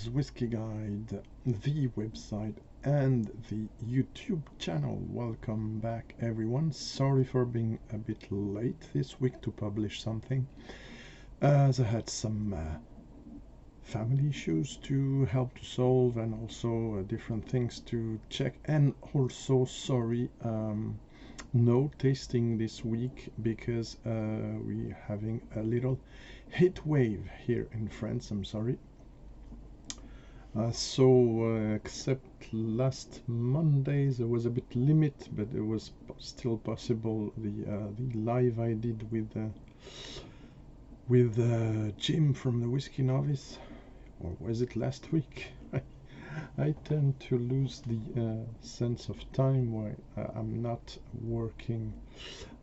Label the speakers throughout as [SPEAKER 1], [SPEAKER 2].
[SPEAKER 1] Whiskey Guide, the website and the YouTube channel. Welcome back everyone. Sorry for being a bit late this week to publish something, as I had some family issues to help to solve, and also different things to check, and also sorry, no tasting this week because we're having a little heat wave here in France. I'm sorry. Except last Monday there was a bit limit, but it was still possible. The live I did with Jim from the Whiskey Novice, or was it last week? I tend to lose the sense of time while I'm not working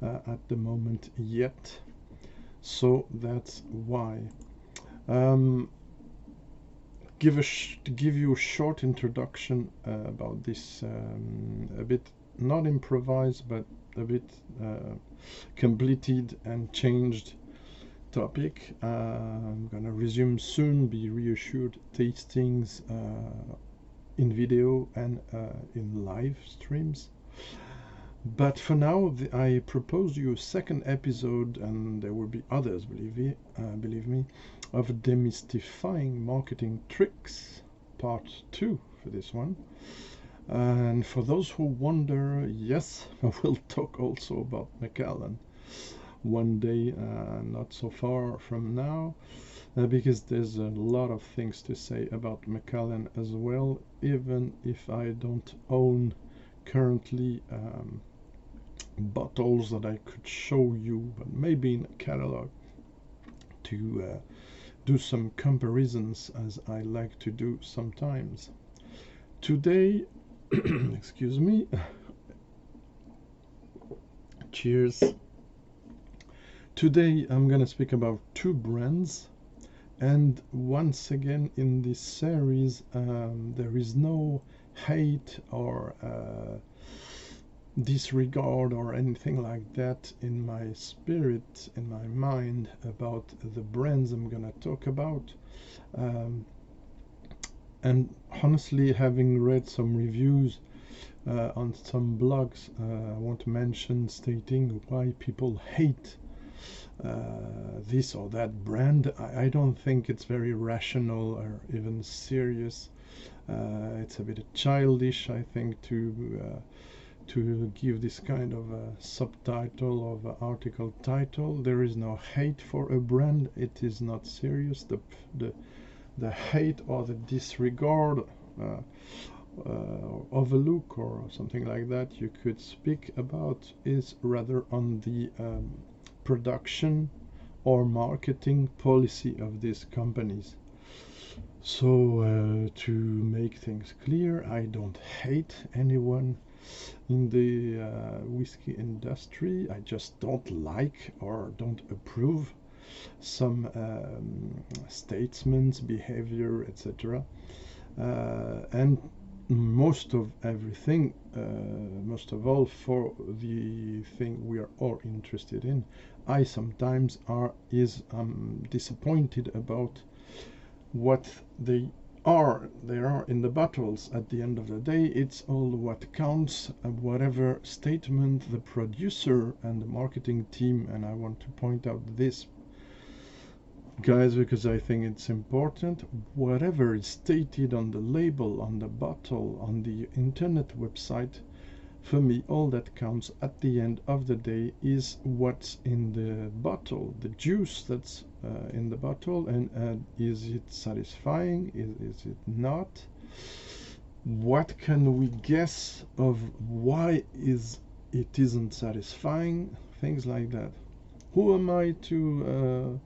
[SPEAKER 1] at the moment yet, so that's why. To give you a short introduction about this, a bit not improvised but a bit completed and changed topic. I'm gonna resume soon, be reassured, tastings in video and in live streams. But for now, I propose you a second episode, and there will be others, believe me, of Demystifying Marketing Tricks, part 2 for this one. And for those who wonder, yes, I will talk also about Macallan one day, not so far from now, because there's a lot of things to say about Macallan as well, even if I don't own currently bottles that I could show you, but maybe in a catalog to do some comparisons, as I like to do sometimes. Today, excuse me, cheers. Today I'm gonna speak about two brands, and once again in this series there is no hate or disregard or anything like that in my spirit, in my mind, about the brands I'm gonna talk about. And honestly, having read some reviews on some blogs, I want to mention stating why people hate this or that brand. I don't think it's very rational or even serious. It's a bit childish, I think, to give this kind of a subtitle of an article title. There is no hate for a brand. It is not serious. The hate or the disregard, overlook or something like that you could speak about is rather on the production or marketing policy of these companies. So to make things clear, I don't hate anyone in the whiskey industry. I just don't like or don't approve some statements, behavior, etc. And most of everything, most of all for the thing we are all interested in, I sometimes is disappointed about what they are in the bottles. At the end of the day, it's all what counts, whatever statement the producer and the marketing team, and I want to point out this, guys, because I think it's important, whatever is stated on the label, on the bottle, on the internet website, for me all that counts at the end of the day is what's in the bottle, the juice that's in the bottle, and is it satisfying, is it not, what can we guess of why it isn't satisfying, things like that. Who am I to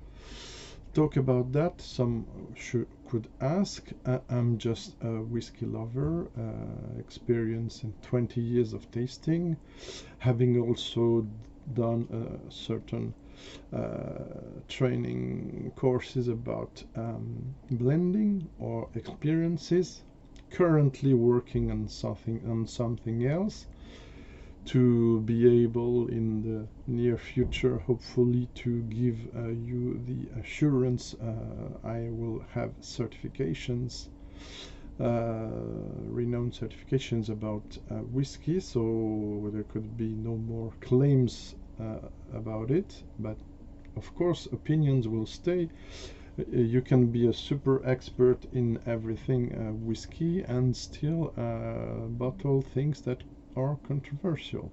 [SPEAKER 1] talk about that? Some could ask. I'm just a whiskey lover, experienced in 20 years of tasting, having also done certain training courses about blending or experiences, currently working on something else, to be able in the near future hopefully to give you the assurance I will have certifications renowned certifications about whiskey, so there could be no more claims about it, but of course opinions will stay. You can be a super expert in everything whiskey and still bottle things that are controversial.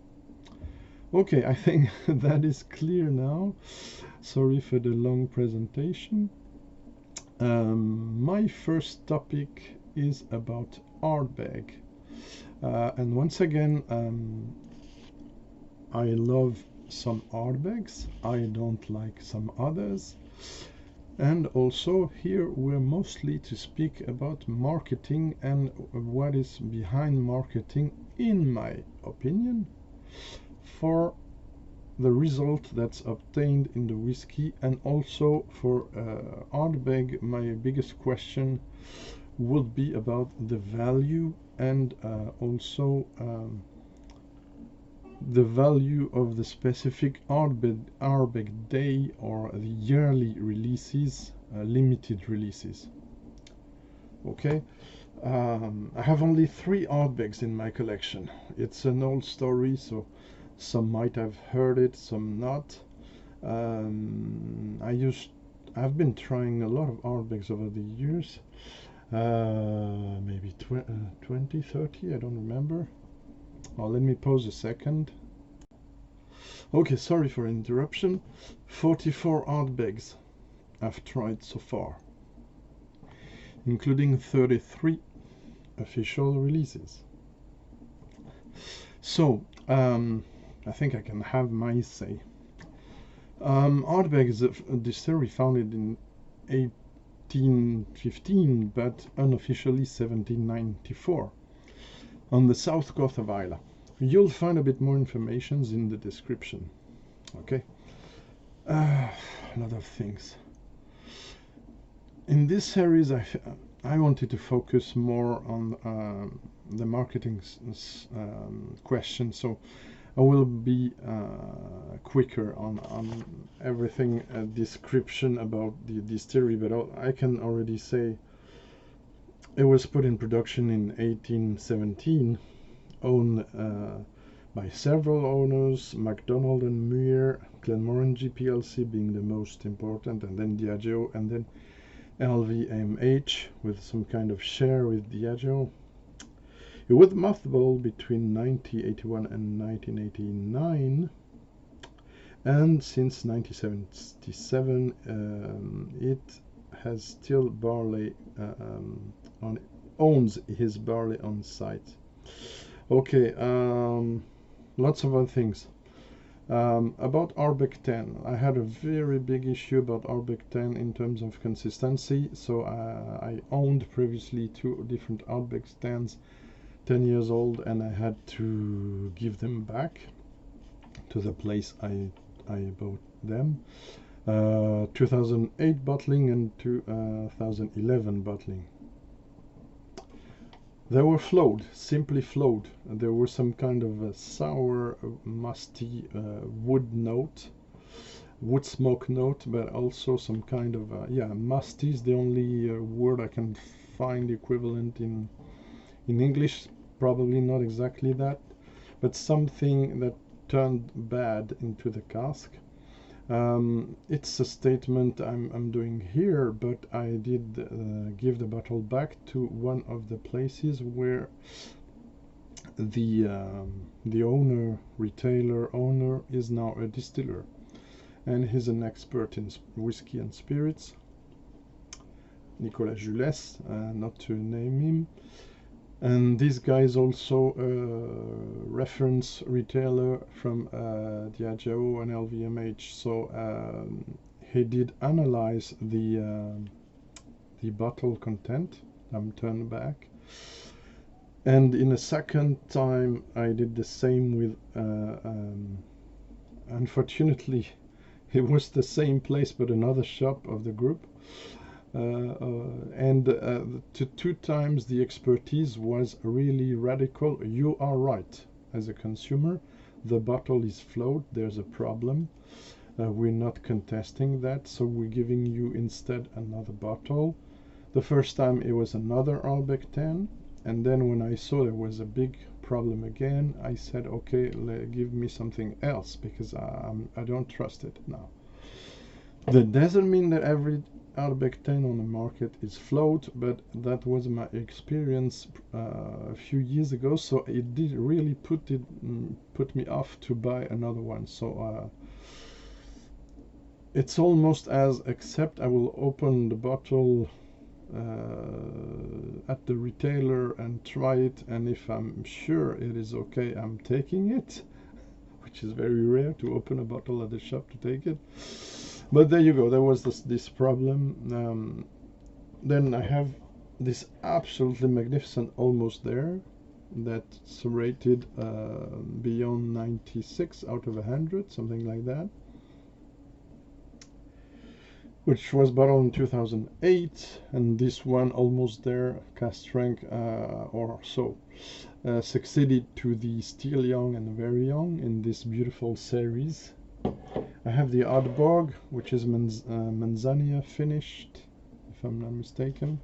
[SPEAKER 1] Okay, I think that is clear now. Sorry for the long presentation. My first topic is about Ardbeg. And once again, I love some Ardbegs. I don't like some others. And also here we're mostly to speak about marketing and what is behind marketing, in my opinion, for the result that's obtained in the whiskey. And also for Ardbeg, my biggest question would be about the value and also the value of the specific Ardbeg day or the yearly releases, limited releases. Okay, I have only 3 Ardbegs in my collection. It's an old story, so some might have heard it, some not. I've been trying a lot of Ardbegs over the years, maybe 20, 30, I don't remember. Oh, let me pause a second. Okay, sorry for interruption. 44 Ardbegs I've tried so far, including 33 official releases. So, I think I can have my say. Ardbeg is a distillery founded in 1815, but unofficially 1794. On the south coast of Islay. You'll find a bit more information in the description. Okay, a lot of things. In this series, I wanted to focus more on the marketing question, so I will be quicker on everything, description about the distillery, but I can already say it was put in production in 1817, owned by several owners, MacDonald and Muir, Glenmorangie PLC being the most important, and then Diageo, and then LVMH with some kind of share with Diageo. It was mothballed between 1981 and 1989, and since 1977 it has still barley owns his barley on site. Okay, lots of other things. About Ardbeg 10, I had a very big issue about Ardbeg 10 in terms of consistency, so I owned previously 2 different Ardbeg stands, 10 years old, and I had to give them back to the place I bought them. 2008 bottling and 2011 bottling. They were flowed, simply flowed. There was some kind of a sour, musty wood smoke note, but also some kind of musty is the only word I can find equivalent in English. Probably not exactly that, but something that turned bad into the cask. It's a statement I'm doing here, but I did give the bottle back to one of the places where the retailer owner is now a distiller, and he's an expert in whiskey and spirits, Nicolas Jules, not to name him. And this guy is also a reference retailer from Diageo and LVMH, so he did analyze the bottle content. I'm turned back, and in a second time I did the same with unfortunately it was the same place but another shop of the group. And 2 times the expertise was really radical. You are right, as a consumer, the bottle is flowed, there's a problem, we're not contesting that, so we're giving you instead another bottle. The first time it was another Ardbeg 10, and then when I saw there was a big problem again, I said, okay, give me something else, because I don't trust it now. That doesn't mean that every Ardbeg 10 on the market is float, but that was my experience a few years ago, so it did really put me off to buy another one. So it's almost as, except I will open the bottle at the retailer and try it, and if I'm sure it is okay, I'm taking it, which is very rare to open a bottle at the shop to take it. But there you go, there was this problem. Then I have this absolutely magnificent Almost There that's rated beyond 96 out of 100, something like that, which was bottled in 2008, and this one, Almost There, Cask Strength or so, succeeded to the Still Young and Very Young in this beautiful series. I have the Ardbeg, which is Manzanilla finished, if I'm not mistaken.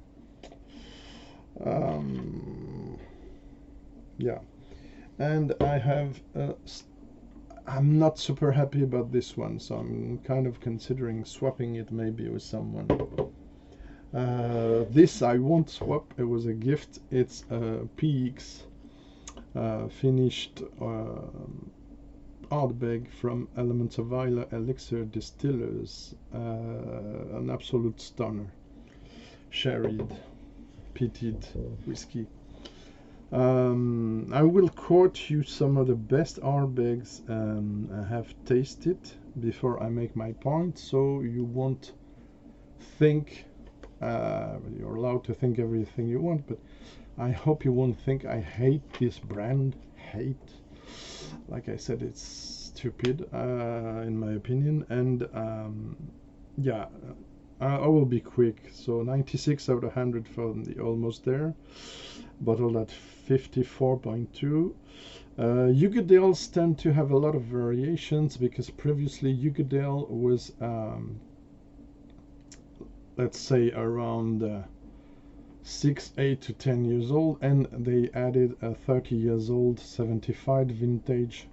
[SPEAKER 1] Yeah, and I have I'm not super happy about this one, so I'm kind of considering swapping it maybe with someone. This I won't swap, it was a gift. It's a PX finished Ardbeg from Elements of Isla Elixir Distillers, an absolute stunner, sherried, peated whiskey. I will quote you some of the best Ardbegs I have tasted before I make my point, so you won't think, you're allowed to think everything you want, but I hope you won't think I hate this brand. Like I said, it's stupid in my opinion, and yeah, I will be quick. So 96 out of 100 for the Almost There, bottled at 54.2. Ugadales tend to have a lot of variations, because previously Ugadale was let's say around 6, 8 to 10 years old, and they added a 30 years old 75 vintage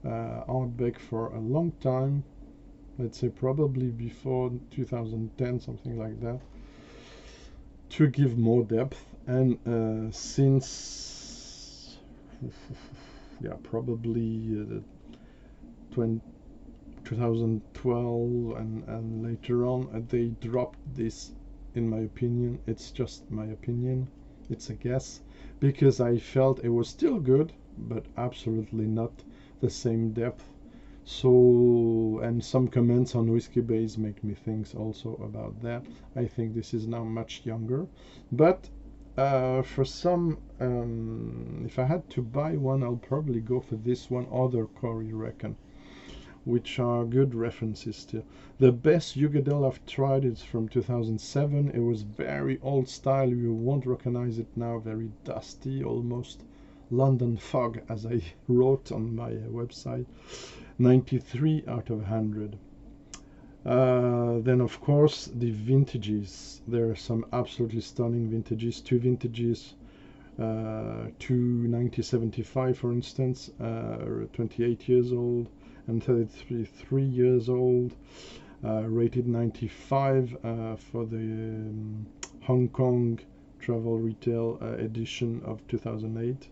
[SPEAKER 1] Ardbeg for a long time, let's say probably before 2010, something like that, to give more depth. And since yeah, probably 2012 and later on, they dropped this. In my opinion, it's just my opinion, it's a guess, because I felt it was still good, but absolutely not the same depth. So, and some comments on Whiskey Base make me think also about that. I think this is now much younger, but for some, if I had to buy one, I'll probably go for this one, Other Corey Reckon, which are good references still. The best Ugadale I've tried is from 2007. It was very old style, you won't recognize it now, very dusty, almost London fog, as I wrote on my website. 93 out of 100. Then of course the vintages, there are some absolutely stunning vintages. Two vintages, to 1975 for instance, 28 years old and 33 years old, rated 95 for the Hong Kong Travel Retail edition of 2008,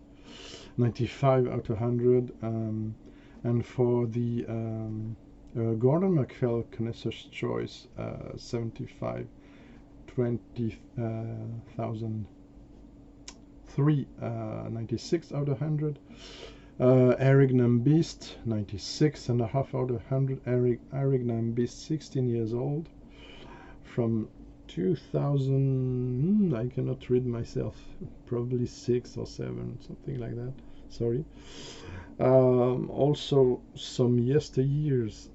[SPEAKER 1] 95 out of 100, and for the Gordon MacPhail Connoisseur's Choice 75, 20,003, 96 out of 100. Erignan Beast, 96.5 out of 100. Erignan Beast, 16 years old, from 2000, I cannot read myself, probably 6 or 7, something like that, sorry. Also some yesteryears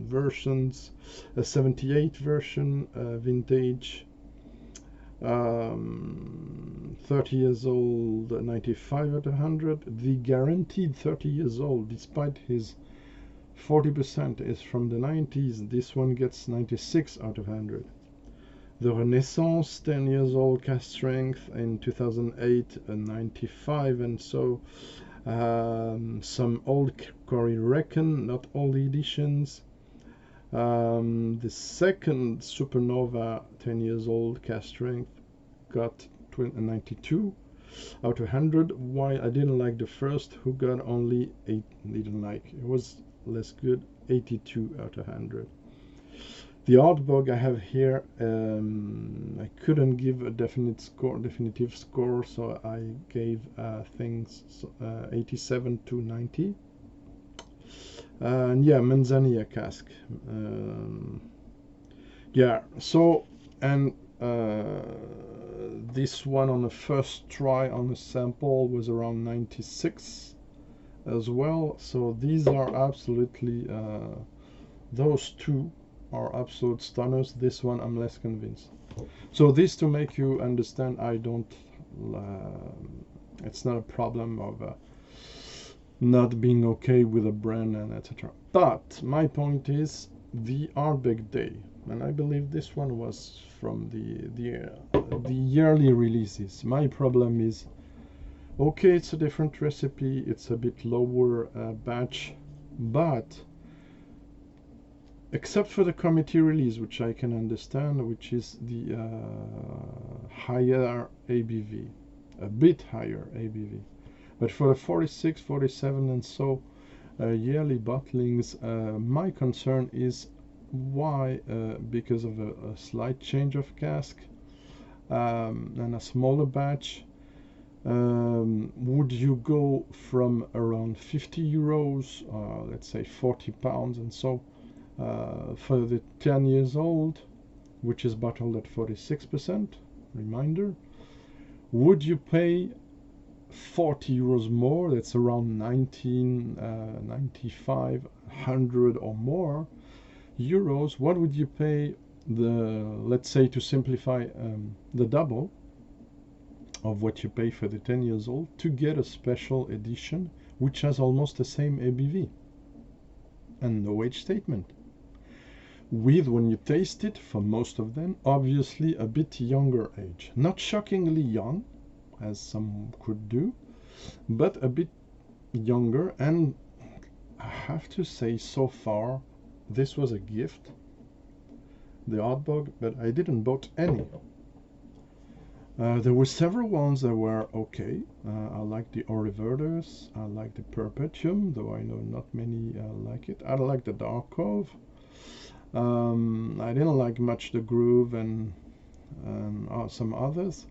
[SPEAKER 1] versions, a 78 version, vintage, 30 years old, 95 out of 100. The guaranteed 30 years old, despite his 40%, is from the 90s. This one gets 96 out of 100. the Renaissance, 10 years old, Cask Strength in 2008, 95, and so some old Cory Reckon, not all the editions. The second Supernova, 10 years old, Cask Strength, got 92 out of 100. Why I didn't like the first, who got only 8, didn't like, it was less good, 82 out of 100. The Ardbeg I have here, I couldn't give a definitive score, so I gave things 87 to 90. And yeah, Manzanilla cask. Yeah, so, and this one on the first try on the sample was around 96 as well. So these are absolutely, those two are absolute stunners. This one I'm less convinced. So this to make you understand, I don't, it's not a problem of not being okay with a brand and etc. But my point is the Ardbeg Day, and I believe this one was from the yearly releases. My problem is, okay, it's a different recipe, it's a bit lower batch, but except for the committee release, which I can understand, which is the higher ABV, a bit higher ABV. But for the 46, 47 and so yearly bottlings, my concern is why, because of a slight change of cask and a smaller batch, would you go from around 50 euros, let's say 40 pounds and so, for the 10 years old, which is bottled at 46%, reminder, would you pay 40 euros more? That's around 95, 100 or more euros. What would you pay let's say, to simplify, the double of what you pay for the 10 years old to get a special edition which has almost the same ABV and no age statement, with, when you taste it, for most of them, obviously a bit younger age, not shockingly young as some could do, but a bit younger. And I have to say, so far this was a gift, the Ardbeg, but I didn't bought any. There were several ones that were okay. I like the Oriverdus, I like the Perpetuum, though I know not many like it. I like the Dark Cove. I didn't like much the Groove and some others.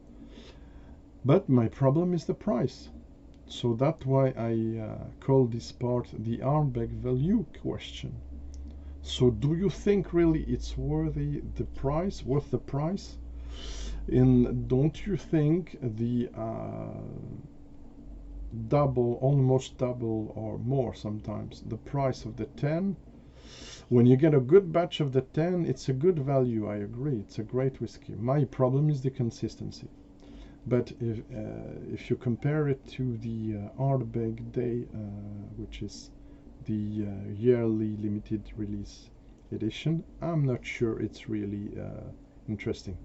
[SPEAKER 1] But my problem is the price. So that's why I call this part the Ardbeg value question. So do you think really it's worth the price? And don't you think the double, almost double or more sometimes, the price of the 10? When you get a good batch of the 10, it's a good value, I agree. It's a great whiskey. My problem is the consistency. But if you compare it to the Ardbeg Day, which is the yearly limited release edition, I'm not sure it's really interesting.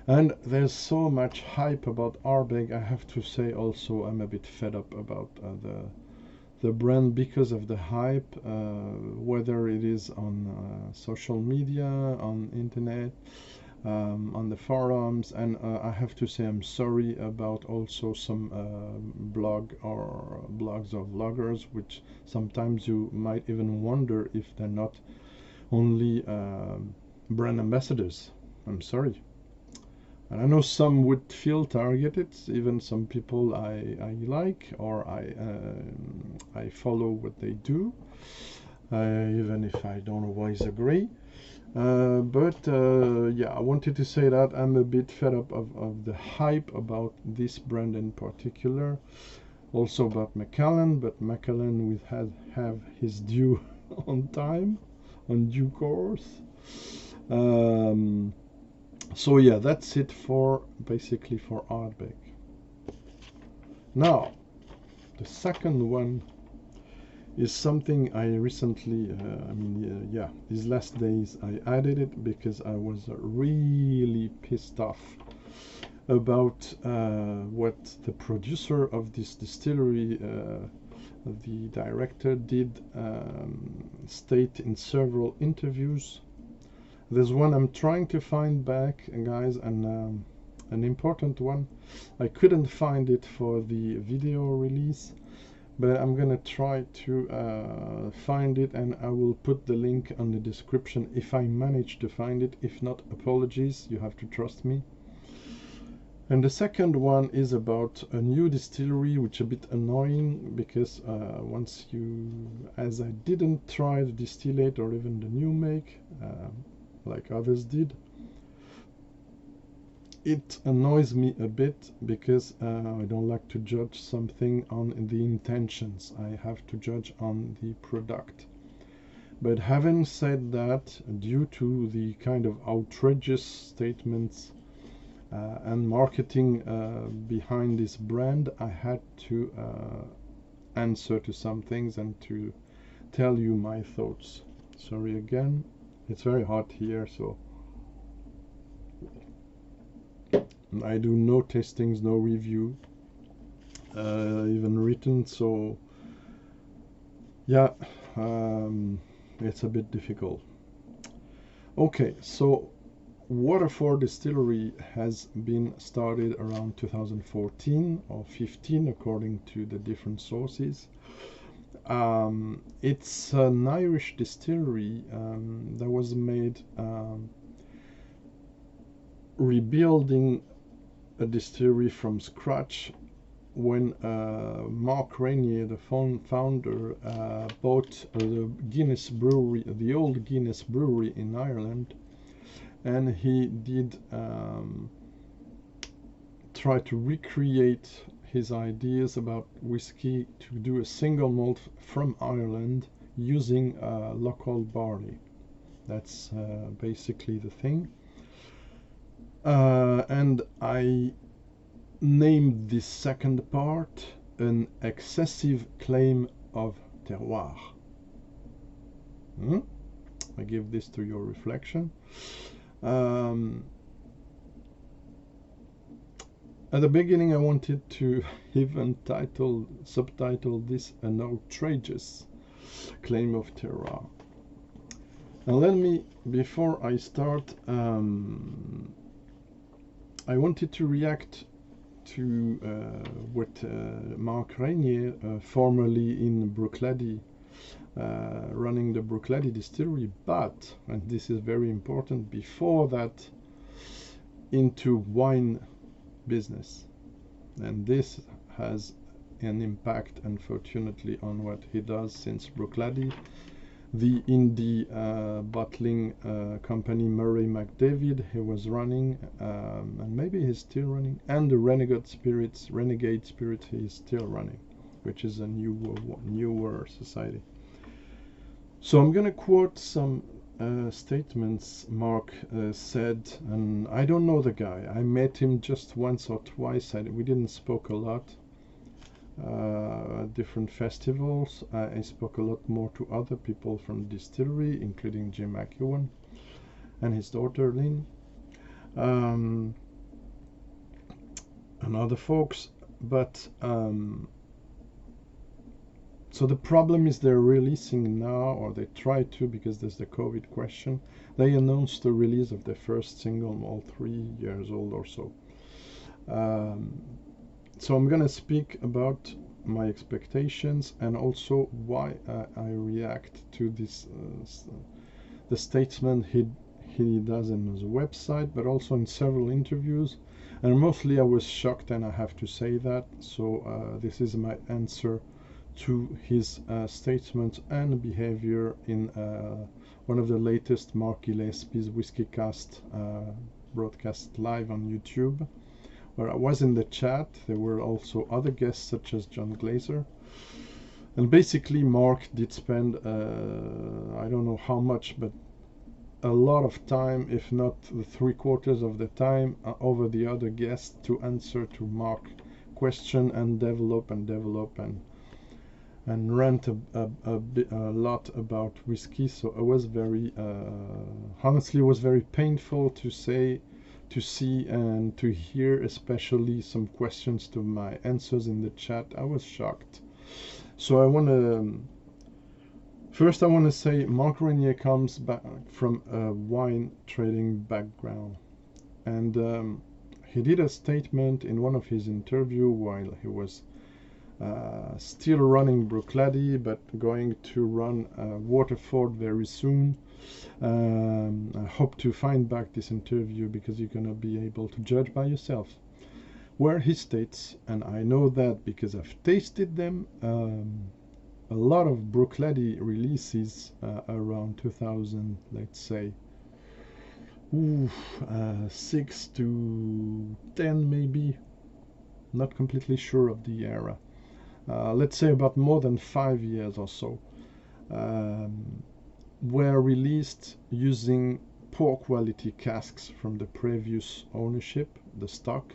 [SPEAKER 1] And there's so much hype about Ardbeg. I have to say also I'm a bit fed up about the brand because of the hype, whether it is on social media, on internet, on the forums, and I have to say I'm sorry about also some blogs or vloggers, which sometimes you might even wonder if they're not only brand ambassadors. I'm sorry. And I know some would feel targeted, even some people I like, or I follow what they do, even if I don't always agree. Yeah, I wanted to say that I'm a bit fed up of the hype about this brand in particular. Also about Macallan, but Macallan will have his due on time, on due course. So yeah, that's it for basically for Ardbeg. Now, the second one is something I recently, yeah, these last days I added it because I was really pissed off about what the producer of this distillery, the director, did state in several interviews. There's one I'm trying to find back, guys, and an important one. I couldn't find it for the video release, but I'm gonna try to find it, and I will put the link on the description if I manage to find it. If not, apologies, you have to trust me. And the second one is about a new distillery, which is a bit annoying because once you, as I didn't try the distillate or even the new make, like others did, it annoys me a bit because I don't like to judge something on the intentions. I have to judge on the product. But having said that, due to the kind of outrageous statements and marketing behind this brand, I had to answer to some things and to tell you my thoughts. Sorry again, it's very hot here, so I do no tastings, no review, even written, so yeah, it's a bit difficult. Okay, so Waterford Distillery has been started around 2014 or 15 according to the different sources. It's an Irish distillery that was made rebuilding a distillery from scratch when Mark Reynier, the founder, bought the Guinness brewery, the old Guinness brewery in Ireland, and he did try to recreate his ideas about whiskey to do a single malt from Ireland using local barley. That's basically the thing. And I named this second part an excessive claim of terroir. I give this to your reflection. At the beginning I wanted to even subtitle this an outrageous claim of terroir. And let me, before I start, I wanted to react to what Mark Reynier, formerly in Bruichladdich, running the Bruichladdich distillery, but, and this is very important, before that into wine business. And this has an impact, unfortunately, on what he does since Bruichladdich. The indie bottling company Murray McDavid he was running, and maybe he's still running, and the Renegade Spirits he is still running, which is a newer society. So I'm gonna quote some statements Mark said, and I don't know the guy. I met him just once or twice. We didn't spoke a lot at different festivals. I spoke a lot more to other people from the distillery, including Jim McEwan and his daughter Lynn, and other folks. But so the problem is they're releasing now, or they try to, because there's the COVID question. They announced the release of their first single malt 3 years old or so. So I'm gonna speak about my expectations and also why I react to this, the statement he does in his website, but also in several interviews. And mostly I was shocked, and I have to say that. So this is my answer to his statements and behavior in one of the latest Mark Gillespie's Whisky Cast broadcast live on YouTube, where I was in the chat. There were also other guests such as John Glazer, and basically Mark did spend I don't know how much, but a lot of time, if not the 3/4 of the time, over the other guests to answer to Mark question and develop and rant a lot about whiskey. So I was very, honestly, it was very painful to see and to hear, especially some questions to my answers in the chat. I was shocked. So I want to, first I want to say Mark Reynier comes back from a wine trading background. And he did a statement in one of his interviews while he was still running Bruichladdich, but going to run Waterford very soon. I hope to find back this interview because you're going to be able to judge by yourself. Where he states, and I know that because I've tasted them, a lot of Bruichladdich releases around 2000, let's say, 6 to 10 maybe, not completely sure of the era. Let's say about more than 5 years or so, were released using poor quality casks from the previous ownership, the stock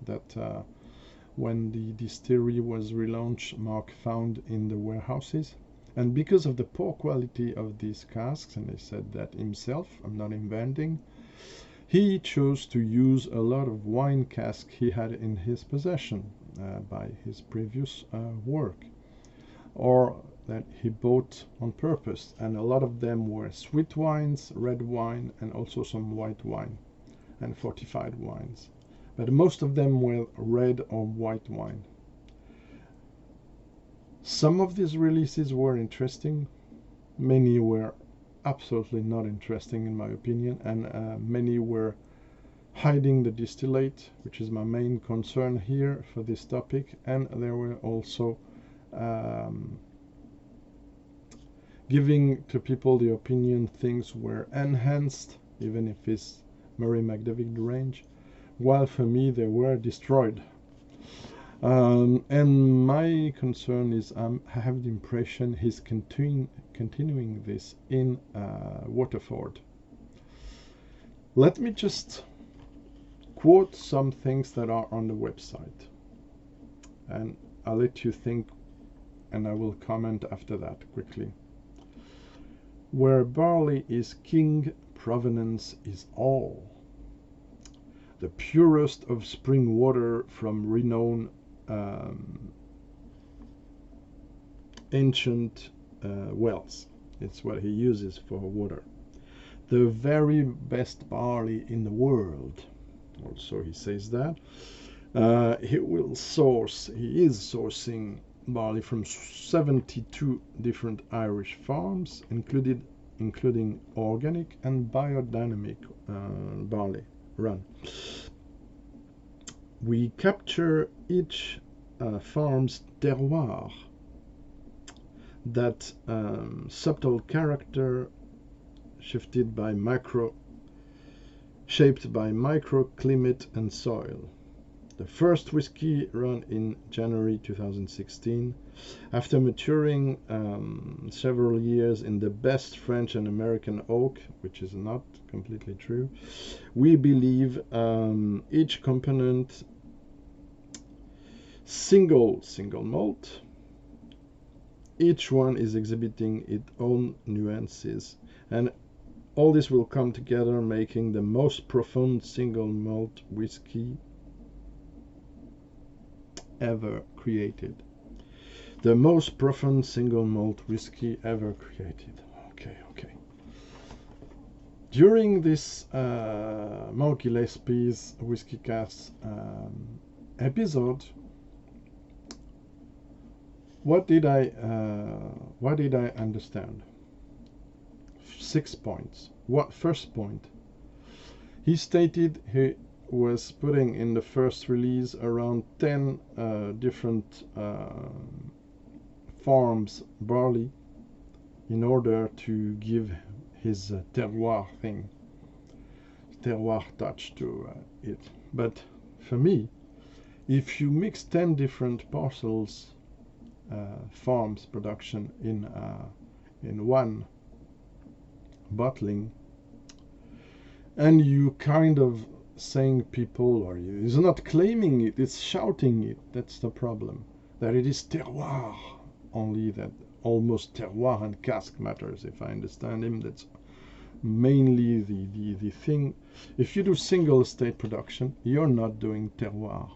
[SPEAKER 1] that when the distillery was relaunched, Mark found in the warehouses. And because of the poor quality of these casks, and he said that himself, I'm not inventing, he chose to use a lot of wine casks he had in his possession by his previous work, or that he bought on purpose. And a lot of them were sweet wines, red wine, and also some white wine and fortified wines. But most of them were red or white wine. Some of these releases were interesting, many were absolutely not interesting in my opinion, and many were hiding the distillate, which is my main concern here for this topic. And there were also giving to people the opinion things were enhanced, even if it's Murray McDavid range, while for me they were destroyed. And my concern is I have the impression he's continuing this in Waterford. Let me just quote some things that are on the website, and I'll let you think, and I will comment after that quickly. Where barley is king, provenance is all. The purest of spring water from renowned ancient wells. It's what he uses for water. The very best barley in the world. Also, he says that he is sourcing barley from 72 different Irish farms, including organic and biodynamic barley run. We capture each farm's terroir, that subtle character shaped by microclimate and soil. The first whiskey run in January 2016, after maturing several years in the best French and American oak, which is not completely true. We believe each component single malt. Each one is exhibiting its own nuances, and all this will come together, making the most profound single malt whiskey ever created. The most profound single malt whiskey ever created. Okay. During this Mark Gillespie's Whisky Cast episode, what did I understand? 6 points. First point, he stated he was putting in the first release around 10 different farms barley in order to give his terroir touch to it. But for me, if you mix 10 different parcels, farms production in one bottling, and you kind of saying people, or it's not claiming it, it's shouting it, that's the problem, that it is terroir only that almost terroir and cask matters. If I understand him, that's mainly the thing. If you do single estate production, you're not doing terroir.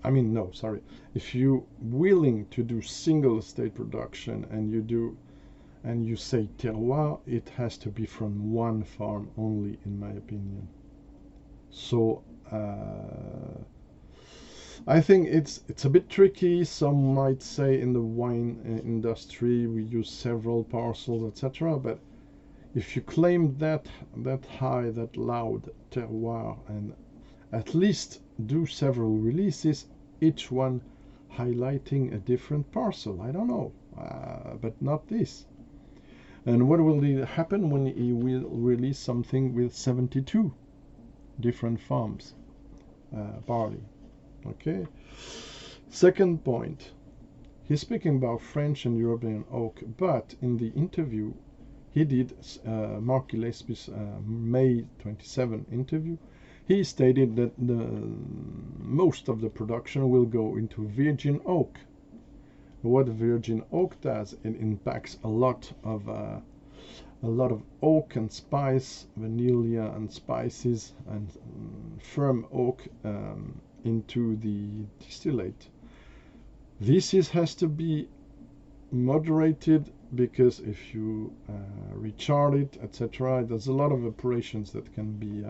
[SPEAKER 1] No, sorry. If you're willing to do single estate production and you say terroir, it has to be from one farm only, in my opinion. So I think it's a bit tricky. Some might say in the wine industry we use several parcels, etc. But if you claim that high, that loud terroir, and at least do several releases, each one highlighting a different parcel, I don't know, but not this. And what will happen when he will release something with 72 different farms barley? Okay. Second point, he's speaking about French and European oak, but in the interview he did, Mark Gillespie's May 27 interview, he stated that most of the production will go into virgin oak. What virgin oak does, it impacts a lot of oak and spice, vanilla and spices, and firm oak into the distillate. This has to be moderated, because if you recharge it, etc., there's a lot of operations that can be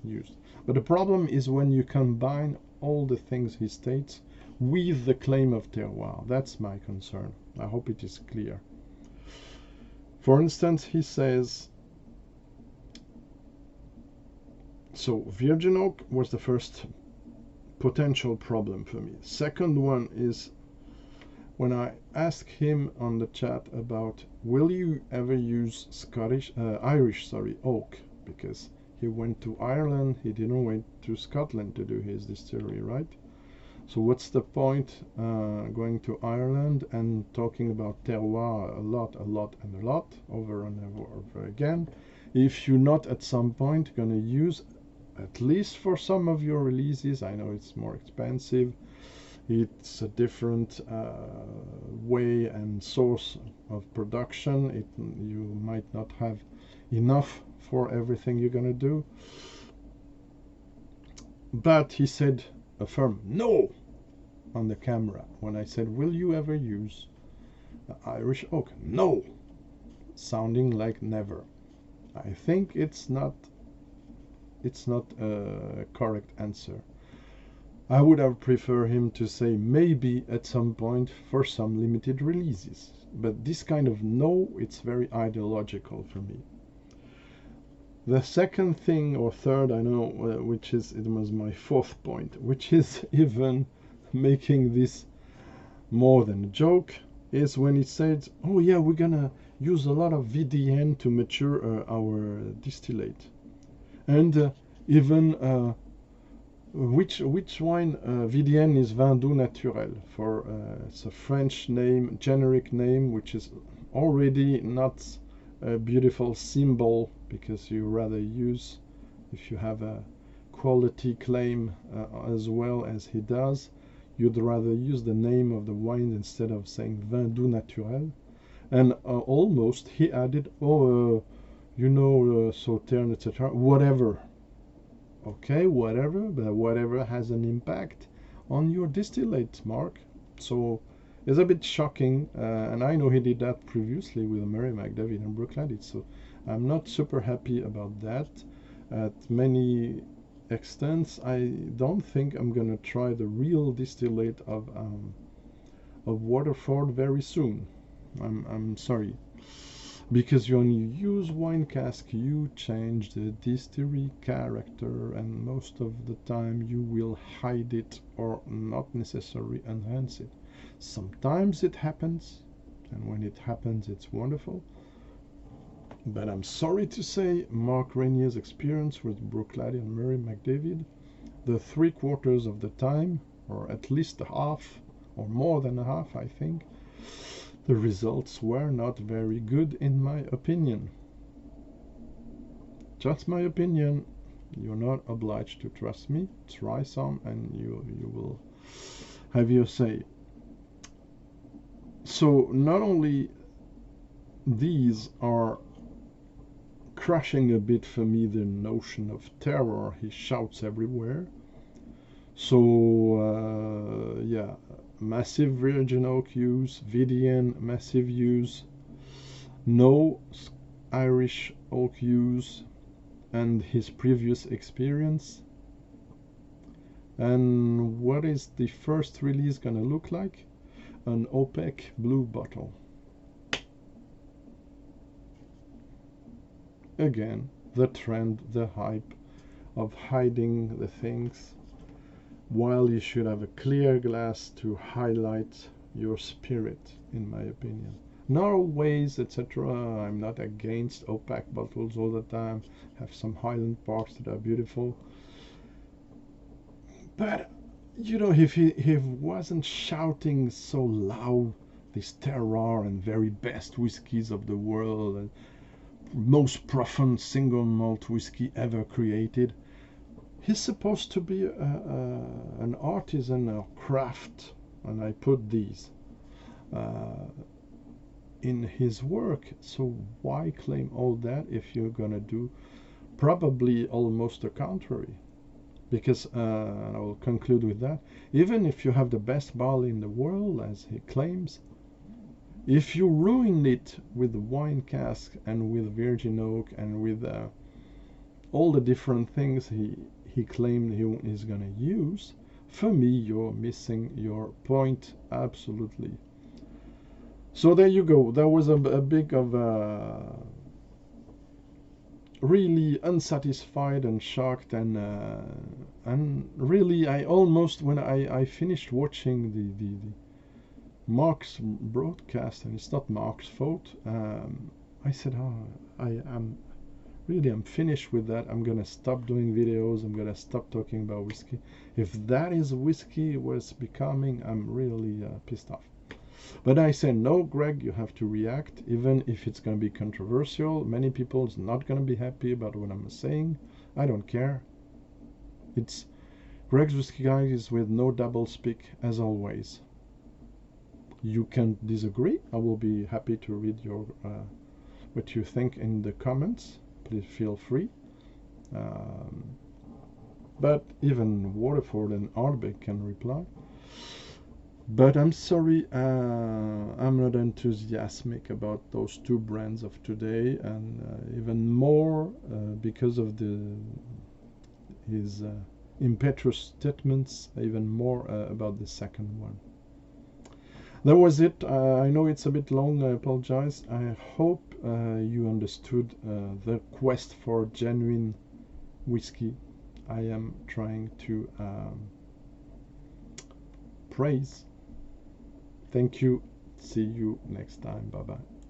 [SPEAKER 1] used. But the problem is when you combine all the things he states with the claim of terroir. That's my concern. I hope it is clear. For instance, he says, so virgin oak was the first potential problem for me. Second one is when I asked him on the chat about, will you ever use Irish oak, because he went to Ireland, he didn't went to Scotland to do his distillery, right? So what's the point going to Ireland and talking about terroir a lot, over and over again, if you're not at some point going to use, at least for some of your releases, I know it's more expensive, it's a different way and source of production, you might not have enough for everything you're going to do. But he said a firm no on the camera when I said, will you ever use Irish oak? No, sounding like never. I think it's not a correct answer. I would have preferred him to say maybe at some point for some limited releases, but this kind of no, it's very ideological for me. The second thing, or third, I know, which is, it was my fourth point, which is even making this more than a joke, is when he said, oh yeah, we're gonna use a lot of VDN to mature our distillate. And even which wine, VDN is Vin Doux Naturel, for it's a French name, generic name, which is already not a beautiful symbol, because you rather use, if you have a quality claim as well as he does, you'd rather use the name of the wine instead of saying Vin Doux Naturel. And almost he added, Sauterne, etc., whatever. Okay, whatever, but whatever has an impact on your distillate, Mark. So it's a bit shocking, and I know he did that previously with Mary McDavid and Brooklandet, so I'm not super happy about that. At many extents, I don't think I'm gonna try the real distillate of Waterford very soon. I'm sorry. Because when you use wine cask, you change the distillery character, and most of the time you will hide it or not necessarily enhance it. Sometimes it happens, and when it happens, it's wonderful. But I'm sorry to say, Mark Reynier's experience with Brooklandet and Mary McDavid, the 3/4 of the time, or at least half, or more than half, I think, the results were not very good, in my opinion. Just my opinion. You're not obliged to trust me. Try some and you will have your say. So not only these are crushing a bit for me the notion of terror, he shouts everywhere. So yeah, massive virgin oak use, VDN massive use, no Irish oak use, and his previous experience. And what is the first release gonna look like? An opaque blue bottle. Again, the trend, the hype of hiding the things, while you should have a clear glass to highlight your spirit, in my opinion. Not always, etc. I'm not against opaque bottles all the time. Have some Highland Parks that are beautiful. But, you know, if he wasn't shouting so loud, this terroir and very best whiskies of the world, and most profound single malt whiskey ever created, he's supposed to be an artisan or craft, and I put these in his work. So why claim all that if you're gonna do probably almost the contrary? Because I will conclude with that, even if you have the best barley in the world, as he claims, if you ruin it with wine cask and with virgin oak and with all the different things he claimed he's gonna use, for me you're missing your point absolutely. So there you go. There was a big of really unsatisfied and shocked, and really I almost, when I finished watching the Mark's broadcast, and it's not Mark's fault, I said, I'm finished with that. I'm gonna stop doing videos. I'm gonna stop talking about whiskey. If that is whiskey was becoming, I'm really pissed off. But I say, no, Greg, you have to react, even if it's going to be controversial. Many people is not going to be happy about what I'm saying. I don't care. It's Greg's Whiskey Guide is with no double speak, as always. You can disagree. I will be happy to read your what you think in the comments. Please feel free. But even Waterford and Ardbeg can reply. But I'm sorry, I'm not enthusiastic about those two brands of today, and even more because of his impetuous statements, even more about the second one. That was it. I know it's a bit long, I apologize. I hope you understood the quest for genuine whiskey I am trying to praise. Thank you. See you next time. Bye bye.